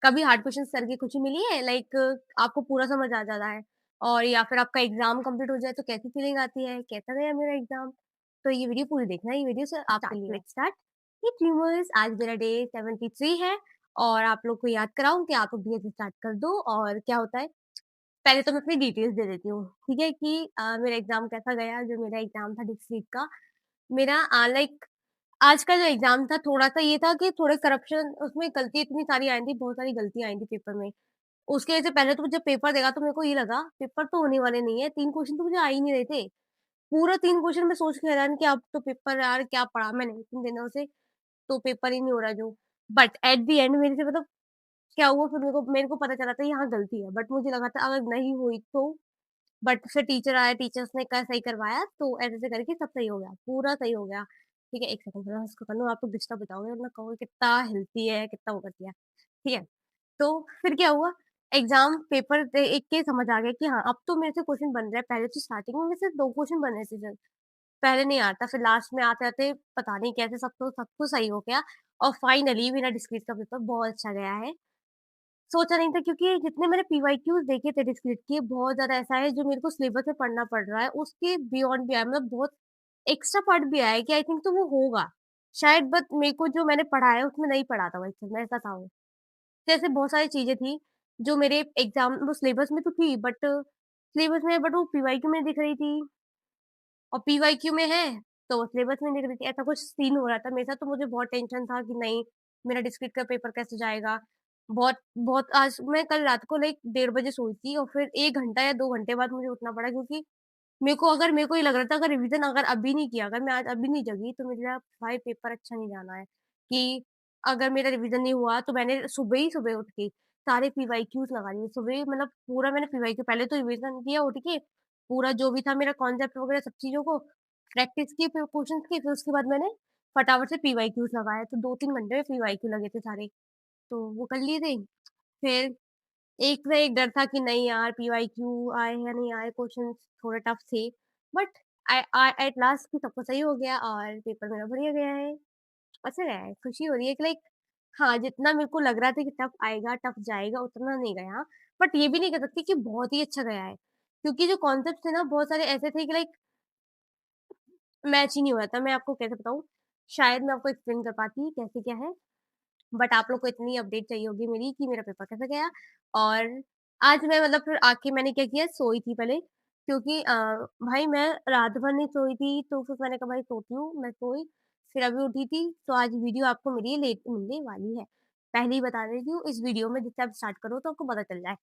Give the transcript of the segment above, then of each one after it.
कभी hard questions करके खुशी मिली है? लाइक आपको पूरा समझ आ जाता है और या फिर आपका एग्ज़ाम कंप्लीट हो जाए तो कैसी फीलिंग आती है? कैसा गया मेरा एग्ज़ाम? तो ये वीडियो पूरी देखना, ये वीडियो सिर्फ़ आपके लिए है। Let's start. ये ड्रीमर्स, आज मेरा डे 73 है और आप लोग को याद कराऊँ कि आप लोग धीरे से स्टार्ट कर दो। और क्या होता है, पहले तो मैं अपनी डिटेल्स दे देती हूँ, ठीक है? कि मेरा एग्ज़ाम कैसा गया, जो मेरा एग्ज़ाम था डिस्ट्रिक्ट का। मेरा लाइक आज का जो एग्ज़ाम था थोड़ा-सा ये था कि थोड़े करप्शन उसमें गलती इतनी सारी आई थी, बहुत सारी गलतियाँ आई थी पेपर में। उसके वजह से पहले तो जब पेपर देखा तो मेरे को ये लगा पेपर तो होने वाले नहीं है, 3 क्वेश्चन तो मुझे आ ही नहीं रहे थे। पूरा 3 क्वेश्चन मैं सोच के हैरान कि अब तो पेपर यार क्या पढ़ा मैंने इतने दिनों से, तो पेपर ही नहीं हो रहा जो। बट एट द एंड मेरे से मतलब क्या हुआ, फिर मेरे को पता चला था यहाँ गलती है, बट मुझे लगा था अगर नहीं हुई तो। बट फिर टीचर आया, टीचर्स ने कहा सही करवाया, तो ऐसे-ऐसे करके सब सही हो गया, पूरा सही हो गया। ठीक है, 1 सेकंड ज़रा इसको कर लूँ, आप लोग डिस्टर्ब बताओगे वरना कहोगे कितना हिलती है, कितना वो करती है। ठीक है, तो फिर क्या हुआ, एग्ज़ाम पेपर देख के समझ आ गया कि हाँ, अब तो मेरे से क्वेश्चन बन रहा है, पहले तो स्टार्टिंग में मेरे से 2 क्वेश्चन बने थे सिर्फ, पहले नहीं आता, फिर लास्ट में आते-आते पता नहीं कैसे सब कुछ सही हो गया और फाइनली मेरा डिस्क्रीट का पेपर बहुत अच्छा गया है। सोचा नहीं था क्योंकि जितने मैंने पीवाईक्यूज़ देखे थे डिस्क्रीट के, बहुत ज़्यादा ऐसा है जो मेरे को सिलेबस में पढ़ना पड़ रहा है, उसके बियॉन्ड भी आया, मतलब बहुत एक्स्ट्रा पार्ट भी आया है कि आई थिंक तो वो होगा। शायद बट मेरे को जो मैंने पढ़ा है उसमें नहीं पढ़ा था वो एक्चुअल में, ऐसा था वो। जैसे बहुत सारी चीज़ें थी जो मेरे एग्ज़ाम वो सिलेबस में तो थी, बट वो पीवाईक्यू में दिख रही थी और पीवाईक्यू में है, तो वो सिलेबस में नहीं दिख रही थी। ऐसा कुछ सीन हो रहा था मेरे साथ, तो मुझे बहुत टेंशन था कि नहीं, मेरा डिस्क्रीट का पेपर कैसे जाएगा? बहुत बहुत आज मैं कल रात को लाइक 1:30 बजे सोई थी और फिर 1 घंटा या 2 घंटे बाद मुझे उठना पड़ा क्योंकि मेरे को ये लग रहा था अगर रिवीज़न अगर अभी नहीं किया, अगर मैं आज अभी नहीं जगी तो मेरा भाई पेपर अच्छा नहीं जाना है। कि अगर मेरा रिवीज़न नहीं हुआ तो मैंने सुबह ही सुबह उठ के सारे पीवाईक्यूज़ लगा लिए। सुबह ही मतलब पूरा मैंने पीवाईक्यू पहले तो रिवीज़न किया उठ के, पूरा जो भी था मेरा कॉन्सेप्ट वगैरह सब चीज़ों को प्रैक्टिस की, फिर क्वेश्चन्स की, फिर उसके बाद मैंने फटाफट से पीवाईक्यूज़ लगाए। तो 2-3 घंटे में पीवाईक्यू लगे थे सारे, तो वो कर लिए थे। फिर एक ना एक डर था कि नहीं यार पीवाईक्यू आए या नहीं आए, क्वेश्चंस थोड़े टफ थे। बट आई एट लास्ट कि सब कुछ सही हो गया और पेपर मेरा बढ़िया गया है। अच्छा गया है, खुशी हो रही है कि लाइक हाँ, जितना मेरे को लग रहा था कि टफ आएगा, टफ जाएगा उतना नहीं गया। बट ये भी नहीं कह सकती कि बहुत ही अच्छा गया है। क्योंकि जो कॉन्सेप्ट्स थे ना बहुत सारे ऐसे थे कि लाइक मैच ही नहीं हो रहा था। मैं आपको कैसे बताऊँ? शायद मैं आपको एक्सप्लेन कर पाती कैसे क्या है। बट आप लोग को इतनी अपडेट चाहिए होगी मेरी कि मेरा पेपर कैसा गया। और आज मैं मतलब फिर आके मैंने क्या किया, सोई थी पहले क्योंकि भाई मैं रात भर नहीं सोई थी, तो फिर मैंने कहा भाई सोती हूँ, मैं सोई, फिर अभी उठी थी, तो आज वीडियो आपको मेरी लेट मिलने वाली है। पहले ही बता देती हूँ इस वीडियो में जिससे आप स्टार्ट करो तो आपको पता चल जाए।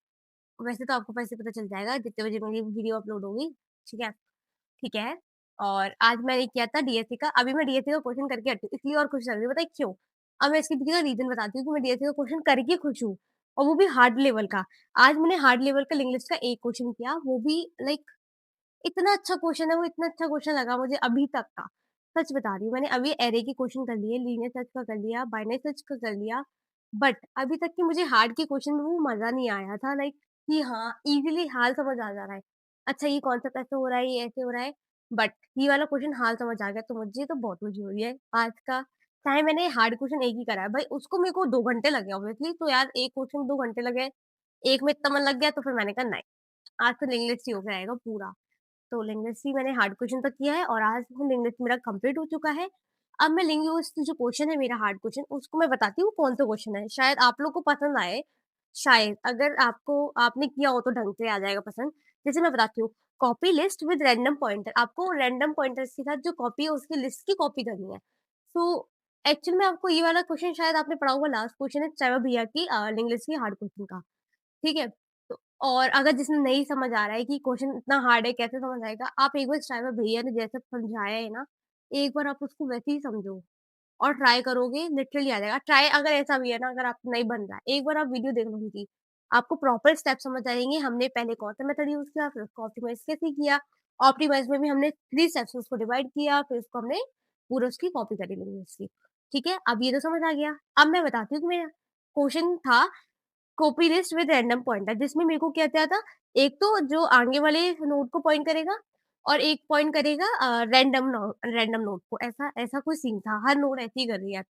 वैसे तो आपको पैसे पता चल जाएगा जितने बजे मेरी वीडियो अपलोड होगी, ठीक है? ठीक है? और आज मैंने किया था डीएससी का, अभी मैं डीएससी का क्वेश्चन करके हटी हूँ, इसलिए और खुश लग रही हूँ, बताइए क्यों? अब मैं इसके पीछे का रीज़न बताती हूँ कि मैं डीएससी का क्वेश्चन करके खुश हूँ और वो भी हार्ड लेवल का। आज मैंने हार्ड लेवल का लिंक लिस्ट का एक क्वेश्चन किया, वो भी लाइक इतना अच्छा क्वेश्चन है वो, इतना अच्छा क्वेश्चन लगा मुझे अभी तक का। सच बता रही हूँ, मैंने अभी एरे के क्वेश्चन कर लिए, लीनियर सर्च का कर लिया, बाइनरी सर्च का कर लिया, बट अभी तक की मुझे हार्ड के क्वेश्चन में वो मज़ा नहीं आया था लाइक कि हाँ, ईज़िली हाल समझ आ जा रहा है। अच्छा ये कॉन्सेप्ट ऐसे हो रहा है, ये ऐसे हो रहा है, बट ये वाला क्वेश्चन हाल समझ आ गया तो मुझे तो बहुत खुशी हो रही है आज का। चाहे मैंने हार्ड क्वेश्चन एक ही करा है, भाई उसको मेरे को 2 घंटे लगे ऑब्वियसली, तो यार एक क्वेश्चन 2 घंटे लगे, एक में इतना मन लग गया तो फिर मैंने कहा नहीं, आज तो लिंक लिस्ट ही होके आएगा पूरा। तो लिंग्विस्टिक मैंने हार्ड क्वेश्चन तक किया है और आज लिंग्विस्टिक मेरा कंप्लीट हो चुका है। अब मैं लिंग्विस्टिक जो क्वेश्चन है मेरा हार्ड क्वेश्चन उसको मैं बताती हूँ कौन सा क्वेश्चन है। शायद आप लोग को पसंद आए, शायद अगर आपको आपने किया हो तो ढंग से आ जाएगा पसंद। जैसे मैं बताती हूँ, copy list with random pointer, आपको रैंडम पॉइंटर्स के साथ जो कॉपी है उसकी लिस्ट की कॉपी करनी है। तो एक्चुअल में आपको ये वाला क्वेश्चन शायद आपने पढ़ा होगा, लास्ट क्वेश्चन है ट्रेवर भैया की लिंग्विस्टिक की हार्ड क्वेश्चन का। ठीक है? तो और अगर जिसने नहीं समझ आ रहा है कि क्वेश्चन इतना हार्ड है, कैसे समझ आएगा, आप एक बार ड्राइवर भैया ने जैसे समझाया है ना, एक बार आप उसको वैसे ही समझो और ट्राई करोगे लिटरली आ जाएगा। ट्राई अगर ऐसा भी है ना, अगर आपको नहीं बन रहा है, एक बार आप वीडियो देख लो उनकी, आपको प्रॉपर स्टेप समझ आएँगे, हमने पहले कौन-सा मेथड यूज़ किया, फिर उसको ऑप्टिमाइज़ कैसे किया। ऑप्टिमाइज़ में भी हमने 3 स्टेप्स में उसको डिवाइड किया, फिर उसको हमने पूरा उसकी कॉपी करी लिंग्विस्टिक उसकी। ठीक है? अब ये तो समझ आ गया। अब मैं बताती हूँ कि मेरा क्वेश्चन था copy list with random pointer, जिसमें मेरे को क्या-क्या था, एक तो जो आगे वाले नोड को पॉइंट करेगा और एक पॉइंट करेगा रैंडम नोड को, ऐसा ऐसा कोई सीन था, हर नोड ऐसे ही कर रही है।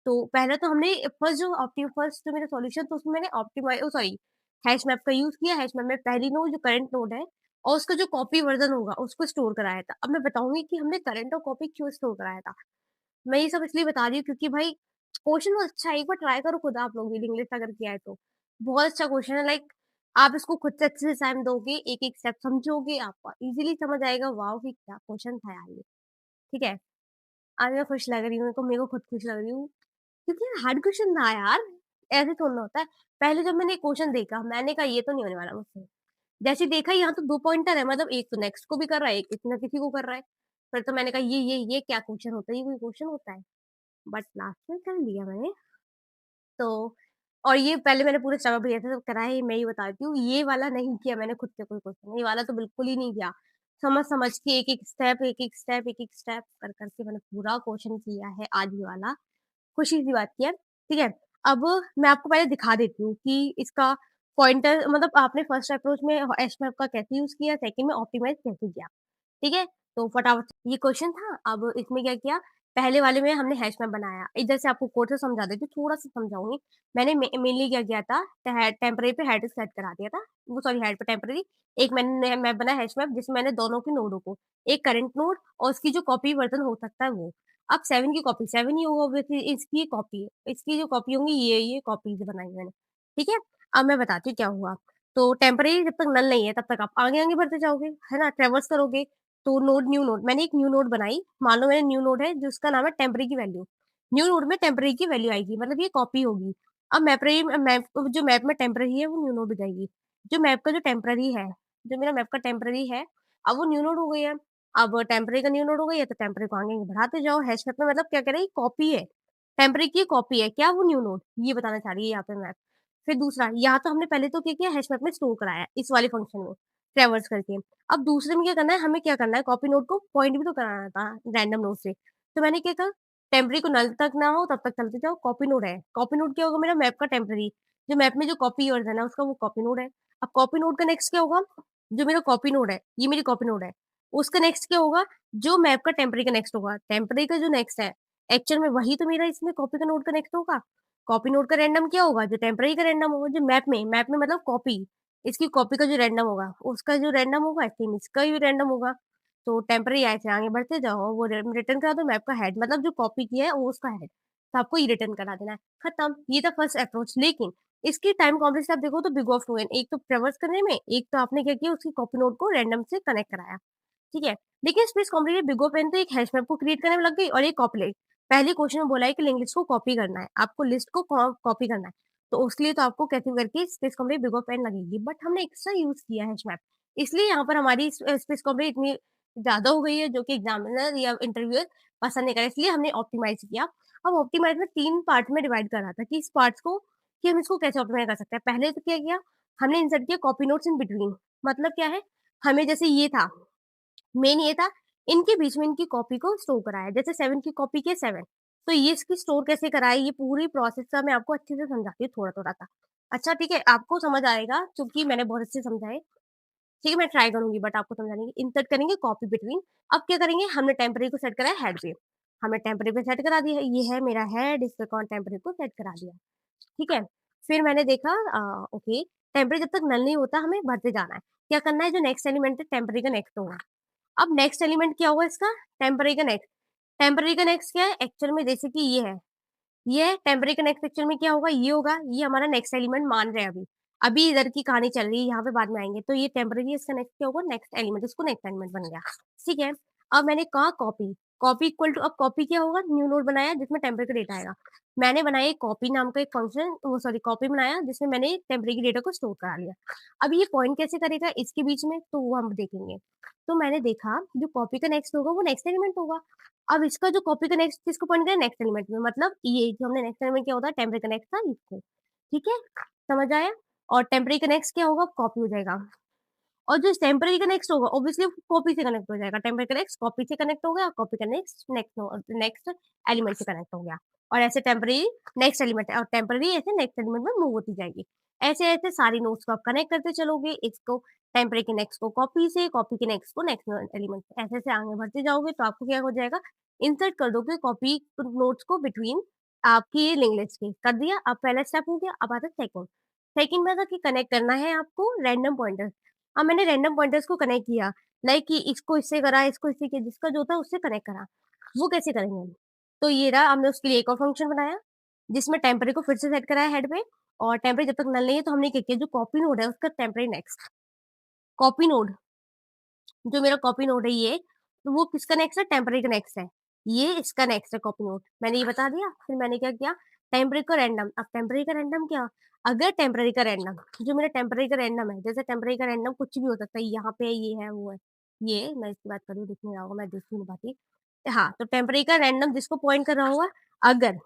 तो पहले तो हमने फर्स्ट जो मेरा सॉल्यूशन था उसमें मैंने हैश मैप का यूज़ किया। हैश मैप में पहली नोड जो करंट नोड है और उसका जो कॉपी वर्ज़न होगा उसको स्टोर कराया था। अब मैं बताऊँगी कि हमने करंट और कॉपी क्यों स्टोर कराया था। मैं ये सब इसलिए बता रही हूँ क्योंकि भाई क्वेश्चन बहुत अच्छा है, एक बार ट्राई करो खुद आप लोग भी इंग्लिश अगर किया है तो। बहुत अच्छा क्वेश्चन है, लाइक आप इसको खुद से अच्छे से टाइम दोगे, एक-एक स्टेप समझोगे, आपको ईज़िली समझ आएगा, वाओ! कि क्या क्वेश्चन था यार ये, ठीक है? आज मैं खुश लग रही हूँ, मेरे को खुद खुश लग रही हूँ क्योंकि हार्ड क्वेश्चन था यार, ऐसे थोड़ी ना होता है। पहले जब मैंने क्वेश्चन देखा, मैंने कहा ये तो नहीं होने वाला मुझसे। जैसे ही देखा यहाँ तो 2 पॉइंटर है, मतलब एक तो नेक्स्ट को भी कर रहा है, एक किसी न किसी को कर रहा है। फिर तो मैंने कहा ये क्या क्वेश्चन होता है? ये कोई क्वेश्चन होता है? बट लास्ट में कर लिया मैंने। तो और ये पहले मैंने पूरे स्टमक भैया से सब कराया है, मैं ये बताती हूँ, ये वाला नहीं किया मैंने खुद से कोई क्वेश्चन, ये वाला तो बिल्कुल ही नहीं किया। समझ-समझ के एक-एक स्टेप कर के मैंने पूरा क्वेश्चन किया है आज ये वाला। खुशी की बात की है, ठीक है? अब मैं आपको पहले दिखा देती हूँ कि इसका पॉइंटर मतलब आपने फर्स्ट अप्रोच में एशमैप का कैसे यूज़ किया, सेकंड में ऑप्टिमाइज़ कैसे किया, ठीक है? तो फटाफट से ये क्वेश्चन था, अब इसमें क्या किया, पहले वाले में हमने हैश मैप बनाया। इधर से आपको कोड से समझा देती हूँ, थोड़ा-सा समझाऊँगी। मैंने मेनली क्या किया था, टेम्परेरी पे हेड सेट करा दिया था। वो सॉरी हेड पे टेम्परेरी, एक मैंने मैप बनाया हैश मैप जिसमें मैंने दोनों की नोडों को, एक करंट नोड और उसकी जो कॉपी वर्ज़न हो सकता है वो। अब 7 की कॉपी 7 ही होगा ऑब्वियसली, इसकी कॉपी है। इसकी जो कॉपी होंगी ये कॉपीज़ बनाई मैंने, ठीक है? अब मैं बताती हूँ क्या हुआ। तो टेम्परेरी जब तक नल नहीं है तब तक आप आगे-आगे बढ़ते जाओगे, है ना? ट्रैवर्स करोगे तो न्यू नोड मैंने एक न्यू नोड बनाई। मान लो मैंने न्यू नोड है जिसका नाम है टेम्परेरी की वैल्यू। न्यू नोड में टेम्परेरी की वैल्यू आएगी मतलब ये कॉपी होगी। अब मैप जो मैप में टेम्परेरी है वो न्यू नोड हो जाएगी। जो मैप का जो टेम्परेरी है, जो मेरा मैप का टेम्परेरी है, अब वो न्यू नोड हो गई है। अब टेम्परेरी का न्यू नोड हो गई है तो टेम्परेरी को आगे बढ़ाते जाओ। हैश मैप में मतलब क्या कह रहा है, ये कॉपी है। टेम्परेरी की कॉपी है, क्या वो न्यू नोड? ये बताना चाह रही है यहाँ पे मैप। फिर दूसरा, यहाँ तो हमने पहले तो क्या किया हैश मैप में स्टोर कराया इस वाले फंक्शन में, ट्रैवर्स करके। अब दूसरे में क्या करना है, हमें क्या करना है, कॉपी नोड को पॉइंट भी तो कराना था रैंडम नोड से। तो मैंने क्या कहा, टेम्परेरी को नल तक ना हो तब तक चलते जाओ, कॉपी नोड है। कॉपी नोड क्या होगा, मेरा मैप का टेम्परेरी, जो मैप में जो कॉपी वर्ज़न है उसका वो कॉपी नोड है। अब कॉपी नोड का नेक्स्ट क्या होगा, जो मेरा कॉपी नोड है, ये मेरी कॉपी नोड है। उसका नेक्स्ट क्या होगा, जो मैप का टेम्परेरी का नेक्स्ट होगा। टेम्परेरी का जो नेक्स्ट है, एक्चुअल में वही तो मेरा इसमें कॉपी का नोड का नेक्स्ट होगा। कॉपी नोड का रैंडम क्या होगा, जो टेम्परेरी का रैंडम होगा, जो मैप में मतलब कॉपी, इसकी कॉपी का जो रैंडम होगा, उसका जो रैंडम होगा सेम इसका भी रैंडम होगा। तो टेम्परेरी ऐसे आगे बढ़ते जाओ, वो रिटर्न करा दो मैप का हेड, मतलब जो कॉपी किया है वो उसका हेड, तो आपको ये रिटर्न करा देना है, खत्म। ये था फर्स्ट अप्रोच। लेकिन इसकी टाइम कॉम्प्लेक्सिटी आप देखो तो बिग ऑफ 2 एन, एक तो ट्रैवर्स करने में, एक तो आपने क्या किया, उसकी कॉपी नोड को रैंडम से कनेक्ट कराया, ठीक है। लेकिन space complexity big of N तो एक हैश मैप को क्रिएट करने में लग गई और एक कॉपी लगी। पहले क्वेश्चन में बोला है कि लिंक लिस्ट को कॉपी करना है, आपको लिस्ट को कॉपी करना है, तो उसके लिए तो आपको कैसे करके space complexity big of N लगेगी, बट हमने एक्स्ट्रा यूज किया है हैश मैप, इसलिए यहाँ पर हमारी स्पेस कॉम्प्लेक्सिटी इतनी ज़्यादा हो गई है, जो कि एग्जामिनर या इंटरव्यूअर पसंद नहीं करे, इसलिए हमने ऑप्टिमाइज़ किया। अब ऑप्टिमाइज़ में 3 पार्ट में डिवाइड करा था कि इस पार्ट्स को कि हम इसको कैसे ऑप्टिमाइज़ कर सकते हैं। पहले तो क्या किया, हमने इंसर्ट किया कॉपी नोट्स इन बिटवीन, मतलब क्या है, हमें जैसे ये था, मेन ये था, इनके बीच में इनकी कॉपी को स्टोर कराया। जैसे 7 की कॉपी की 7, तो ये इसकी स्टोर कैसे कराई, ये पूरी प्रोसेस का मैं आपको अच्छे से समझाती हूँ थोड़ा-थोड़ा सा। अच्छा ठीक है, आपको समझ आएगा क्योंकि मैंने बहुत अच्छे से समझा है। ठीक है, मैं ट्राई करूँगी बट आपको समझाने की। इंसर्ट करेंगे कॉपी बिटवीन। अब क्या करेंगे, हमने टेम्परेरी को सेट करा है हेड पे। हमने टेम्परेरी पे सेट करा दिया है, ये है मेरा हेड, इस पे कौन टेम्परेरी को सेट करा दिया। ठीक है? फिर मैंने देखा ओके, टेम्परेरी जब तक नल नहीं होता हमें भरते जाना है। क्या करना है, जो नेक्स्ट एलिमेंट है टेम्परेरी का नेक्स्ट होगा। अब नेक्स्ट एलिमेंट क्या होगा इसका, टेम्परेरी का नेक्स्ट। टेम्परेरी का नेक्स्ट क्या है, एक्चुअल में जैसे कि ये है, ये टेम्परेरी का नेक्स्ट एक्चुअल में क्या होगा, ये होगा, ये हमारा नेक्स्ट एलिमेंट मान रहे हैं अभी। अभी इधर की कहानी चल रही है, यहाँ पे बाद में आएँगे। तो ये टेम्परेरी इसका नेक्स्ट क्या होगा, नेक्स्ट एलिमेंट, इसको नेक्स्ट एलिमेंट बन गया। ठीक है? अब मैंने कहा कॉपी, कॉपी इक्वल टू, अब कॉपी क्या होगा, न्यू नोड बनाया जिसमें टेम्परेरी का डेटा आएगा। मैंने बनाया एक कॉपी नाम का एक फंक्शन, वो सॉरी कॉपी बनाया जिसमें मैंने टेम्परेरी के डेटा को स्टोर करा लिया। अब ये पॉइंट कैसे करेगा इसके बीच में, तो वो हम देखेंगे। तो मैंने देखा जो कॉपी का नेक्स्ट होगा वो नेक्स्ट एलिमेंट होगा। अब इसका जो कॉपी का नेक्स्ट किसको पॉइंट करें, नेक्स्ट एलिमेंट में, मतलब ये जो हमने नेक्स्ट एलिमेंट क्या होता है, टेम्परेरी का नेक्स्ट था इसको, ठीक है? समझ आया? और टेम्परेरी का नेक्स्ट क्या होगा, कॉपी हो जाएगा। और जो टेम्परेरी का नेक्स्ट होगा ऑब्वियसली कॉपी से कनेक्ट हो जाएगा। टेम्परेरी का नेक्स्ट कॉपी से कनेक्ट हो गया, कॉपी का नेक्स्ट नेक्स्ट एलिमेंट से कनेक्ट हो गया। और ऐसे टेम्परेरी नेक्स्ट एलिमेंट और टेम्परेरी ऐसे नेक्स्ट एलिमेंट में मूव होती जाएगी। ऐसे-ऐसे सारी नोड्स को आप कनेक्ट करते चलोगे। इसको टेम्परेरी के नेक्स्ट को कॉपी से, कॉपी के नेक्स्ट को नेक्स्ट एलिमेंट से, ऐसे-ऐसे आगे बढ़ते जाओगे तो आपको क्या हो जाएगा, इंसर्ट कर दोगे कॉपी नोड्स को बिटवीन आपकी ये लिंक लिस्ट की, कर दिया। अब पहला स्टेप हो गया, अब आता है सेकंड। सेकंड में था कि कनेक्ट करना है आपको रैंडम पॉइंटर्स। अब मैंने रैंडम पॉइंटर्स को कनेक्ट किया, लाइक कि इसको इससे करा, इसको इससे किया, जिसका जो था उससे कनेक्ट करा। वो कैसे करेंगे हम? तो ये रहा, हमने उसके लिए एक और फंक्शन बनाया, जिसमें टेम्परेरी को फिर से सेट कराया हेड पे, और टेम्परेरी जब तक नल नहीं है तो हमने क्या किया, जो कॉपी नोड है उसका टेम्परेरी नेक्स्ट। कॉपी नोड, जो मेरा कॉपी नोड है ये, तो वो किसका नेक्स्ट है? टेम्परेरी का नेक्स्ट है। ये इसका नेक्स्ट है कॉपी नोड। मैंने ये बता दिया, फिर मैंने क्या किया, टेम्परेरी का रैंडम। अब टेम्परेरी का रैंडम क्या? अगर टेम्परेरी का रैंडम, जो मेरा टेम्परेरी का रैंडम है, जैसे टेम्परेरी का रैंडम कुछ भी हो सकता है, यहाँ पे ये है, वो है। ये मैं इसकी बात कर रही हूँ, दिख नहीं रहा होगा, मैं देख नहीं पाती। हाँ, तो टेम्परेरी का रैंडम जिसको पॉइंट कर रहा होगा, अगर,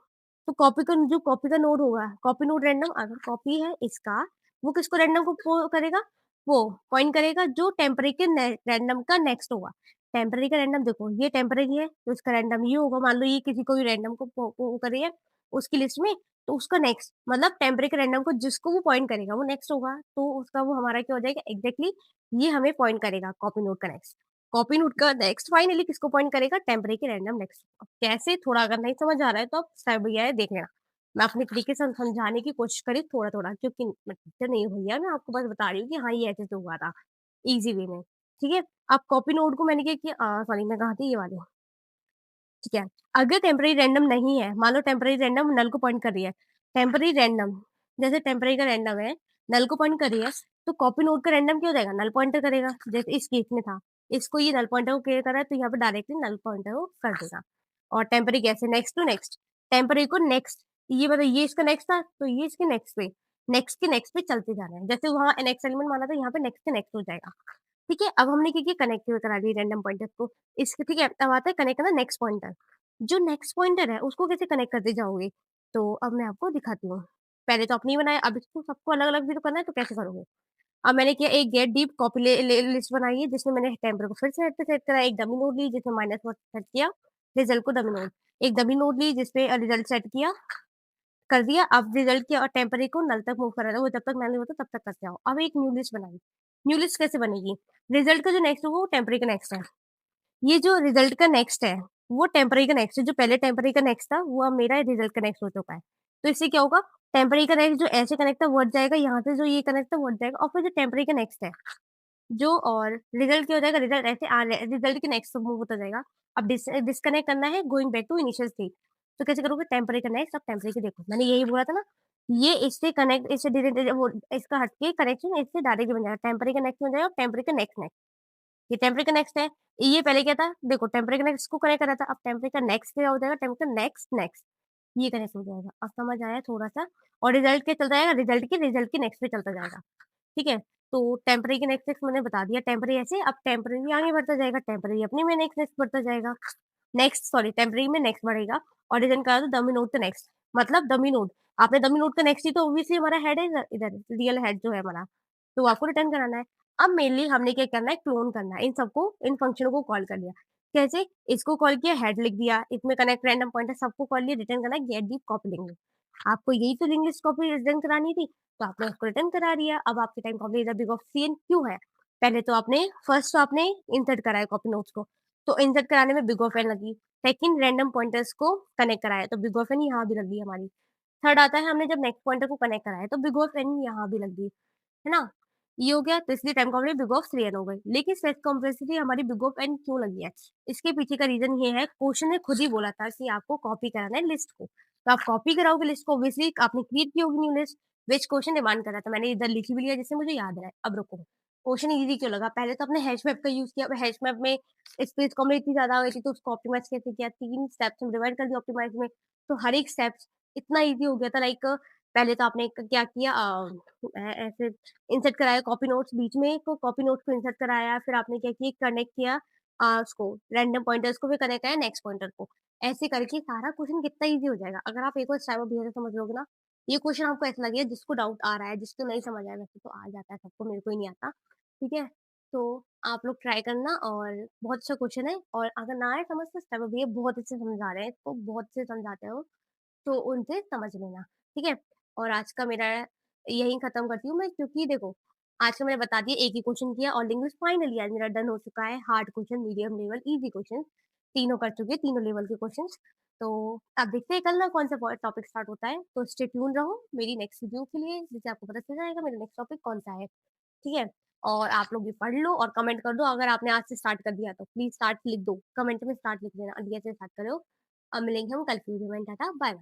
तो कॉपी का जो कॉपी का नोड होगा, कॉपी नोड रैंडम अगर कॉपी है इसका, वो किसको रैंडम को करेगा? वो पॉइंट करेगा जो टेम्परेरी के रैंडम का नेक्स्ट होगा। टेम्परेरी का रैंडम देखो, ये टेम्परेरी है तो इसका रैंडम ये होगा। मान लो ये किसी को भी रैंडम को करे है उसकी लिस्ट में, तो उसका नेक्स्ट मतलब टेम्परेरी के रैंडम को जिसको वो पॉइंट करेगा वो नेक्स्ट होगा, तो उसका वो हमारा क्या हो जाएगा एग्जैक्टली, ये हमें पॉइंट करेगा कॉपी नोड का नेक्स्ट। कॉपी नोड का नेक्स्ट फाइनली किसको पॉइंट करेगा? टेम्परेरी के रैंडम नेक्स्ट। अब कैसे, थोड़ा अगर नहीं समझ आ रहा है तो आप स्टेप भैया है देख लेना। मैं अपने तरीके से समझाने की कोशिश करी थोड़ा-थोड़ा, क्योंकि मैं टीचर नहीं हूँ भैया, मैं आपको बस बता रही हूँ कि हाँ, ये ऐसे से हुआ था, ईज़ी वे में, ठीक है? अब कॉपी नोड को मैंने क्या किया, सॉरी मैं कहाँ थी, ये वाली, ठीक है? अगर टेम्परेरी रैंडम नहीं है, मान लो टेम्परेरी रैंडम नल को पॉइंट कर रही है, टेम्परेरी रैंडम, जैसे टेम्परेरी का रैंडम है, नल को पॉइंट कर रही है, तो कॉपी नोड का रैंडम क्या हो जाएगा? नल पॉइंटर करेगा, जैसे इस केस में था। इसको ये नल पॉइंटर को क्लियर कर रहा है, तो यहाँ पे डायरेक्टली नल पॉइंटर को कर देगा। और टेम्परेरी कैसे? नेक्स्ट टू नेक्स्ट, टेम्परेरी को नेक्स्ट, ये मतलब ये इसका नेक्स्ट था, तो ये इसके नेक्स्ट पे, नेक्स्ट के नेक्स्ट पे चलते जाना है। जैसे वहाँ नेक्स्ट एलिमेंट माना था, यहाँ पे नेक्स्ट के नेक्स्ट हो जाएगा। ठीक है? अब हमने क्या किया, कनेक्ट करा दिए रैंडम पॉइंटर्स को। इसके ठीक है, अब आता है कनेक्ट करना नेक्स्ट पॉइंटर। जो नेक्स्ट पॉइंटर है, उसको कैसे कनेक्ट करते जाओगे? तो अब मैं आपको दिखाती हूँ। पहले तो अपनी बनाया, अब इसको सबको अलग-अलग भी तो करना है, तो कैसे करोगे? अब मैंने किया, एक गेट डीप कॉपी ले ले लिस्ट बनाई है, जिसमें मैंने टेम्परेचर को फिर से हेड पे सेट करा, एक डमी नोड ली जिसमें -1 सेट किया, रिजल्ट को डमी नोड, एक डमी नोड ली जिसपे रिजल्ट सेट किया, कर दिया। अब रिजल्ट किया और टेम्परेचर को नल तक मूव करा था, वो जब तक नल नहीं होता तब तक करते आओ। अब एक न्यू लिस्ट बनाई। न्यू लिस्ट कैसे बनेगी? रिजल्ट का जो नेक्स्ट होगा वो टेम्परेचर का नेक्स्ट है। ये जो रिजल्ट का नेक्स्ट है, वो टेम्परेरी का नेक्स्ट है, जो पहले टेम्परेरी का नेक्स्ट था, वो अब मेरा रिजल्ट का नेक्स्ट हो चुका है। तो इससे क्या होगा, टेम्परेरी का नेक्स्ट जो ऐसे कनेक्ट था वो हट जाएगा, यहाँ से जो ये कनेक्ट था वो हट जाएगा, और फिर जो टेम्परेरी का नेक्स्ट है, जो और रिजल्ट क्या हो जाएगा, रिजल्ट ऐसे रिजल्ट के नेक्स्ट मूव होता जाएगा। अब डिस्कनेक्ट करना है, going back to initial state. तो कैसे करोगे, टेम्परेरी का नेक्स्ट, अब टेम्परेरी का देखो, मैंने यही बोला था ना, ये इससे कनेक्ट, इससे वो इसका हट के कनेक्शन इससे डायरेक्टली बन जाएगा, टेम्परेरी का नेक्स्ट बन जाएगा, टेम्परेरी का नेक्स्ट नेक्स्ट। ये टेम्परेरी का नेक्स्ट है। ये पहले क्या था? देखो टेम्परेरी का नेक्स्ट को कनेक्ट करा था, अब टेम्परेरी का नेक्स्ट क्या हो जाएगा? टेम्परेरी का नेक्स्ट नेक्स्ट, ये कनेक्ट हो जाएगा। अब समझ आया थोड़ा-सा? और रिजल्ट क्या चलता जाएगा? रिजल्ट के नेक्स्ट पे चलता जाएगा। ठीक है? तो टेम्परेरी के नेक्स्ट नेक्स्ट मैंने बता दिया, टेम्परेरी ऐसे, अब टेम्परेरी आगे बढ़ता जाएगा, टेम्परेरी अपने में नेक्स्ट नेक्स्ट बढ़ता जाएगा। नेक्स्ट सॉरी टेम्परेरी में नेक्स्ट बढ़ेगा, और रिटर्न करा तो डमी नोड का नेक्स्ट, मतलब डमी नोड, आपने डमी नोड का नेक्स्ट ही तो ऑब्वियसली हमारा हेड है इधर इधर, रियल हेड जो है हमारा, तो आपको रिटर्न कराना है। अब मेनली हमने क्या करना है, क्लोन करना है इन सबको, इन फंक्शनों को कॉल कर लिया। कैसे? इसको कॉल किया, हेड लिख दिया, इसमें कनेक्ट रैंडम पॉइंटर सबको कॉल लिया, रिटर्न करना है गेट दी कॉपी लिंक। आपको यही तो लिंक लिस्ट कॉपी रिटर्न करानी थी, तो आपने उसको रिटर्न करा दिया। अब आपके टाइम कॉपी इधर बिग ऑफ सीन क्यों है? पहले तो आपने फर्स्ट तो आपने इंसर्ट कराया कॉपी नोट्स को, तो इंसर्ट कराने में बिग ऑफ एन लगी। सेकंड रैंडम पॉइंटर्स को कनेक्ट कराया, तो बिग ऑफ एन यहाँ भी लग गई हमारी। थर्ड आता है, हमने जब नेक्स्ट पॉइंटर को कनेक्ट कराया, तो बिग ऑफ एन यहाँ भी लग गई, है ना? ये हो गया, तो इसलिए time complex big of 3n हो गई। लेकिन सेट कॉम्प्लेक्सिटी हमारी बिग ऑफ n क्यों लगी है? इसके पीछे का रीज़न ये है, क्वेश्चन ने खुद ही बोला था कि आपको कॉपी कराना है लिस्ट को। तो आप कॉपी कराओगे लिस्ट को, ऑब्वियसली आपने क्रिएट की होगी new list, which question demand कर रहा था। मैंने इधर लिखी भी लिया जिससे मुझे याद रहा है। अब रुको, क्वेश्चन ईज़ी क्यों लगा? पहले तो आपने हैश मैप का यूज़ किया, अब हैश मैप में स्पेस कम इतनी ज़्यादा हो गई थी, तो उसको ऑप्टिमाइज़ कैसे किया? 3 स्टेप्स में डिवाइड कर दिया ऑप्टिमाइज़ में। तो हर एक स्टेप्स इतना ईज़ी हो गया था, लाइक पहले तो आपने क्या किया, ऐसे इंसर्ट कराया कॉपी नोट्स, बीच में एक कॉपी नोट्स को इंसर्ट कराया, फिर आपने क्या किया, कनेक्ट किया उसको रैंडम पॉइंटर्स को, फिर कनेक्ट किया नेक्स्ट पॉइंटर को। ऐसे करके सारा क्वेश्चन कितना ईज़ी हो जाएगा। अगर आप एक बार स्टेप बाय स्टेप समझ लोगे ना, ये क्वेश्चन आपको ऐसा लगेगा जिसको डाउट आ रहा है, जिसको नहीं समझ आया, वैसे तो आ जाता है सबको, मेरे को ही नहीं आता, ठीक है? तो आप लोग ट्राई करना, और बहुत अच्छा क्वेश्चन है, और अगर ना आए समझ तो स्टेप बाय भैया बहुत अच्छे समझा रहे हैं, इसको बहुत अच्छे समझाते हो, तो उनसे समझ लेना, ठीक है? और आज का मेरा यहीं खत्म करती हूँ मैं, क्योंकि देखो, आज का मैंने बता दिया, एक ही क्वेश्चन किया और लिंग्विस्ट फाइनली आज मेरा डन हो चुका है। Hard question, medium level, easy question. तीनों कर चुकी है, तीनों लेवल के क्वेश्चंस। तो अब देखते हैं कल ना कौन सा टॉपिक स्टार्ट होता है, तो स्टे ट्यून रहो मेरी नेक्स्ट वीडियो के लिए, जिससे आपको पता चल जाएगा मेरा नेक्स्ट टॉपिक कौन-सा है, ठीक है? और आप लोग भी पढ़ लो और कमेंट कर दो अगर आपने आज से स्टार्ट कर दिया तो प्लीज़ स्टार्ट लिख दो, कमेंट में स्टार्ट लिख देना, दिया से स्टार्ट करो। अब मिलेंगे हम कल की वीडियो में, टाटा, बाय-बाय।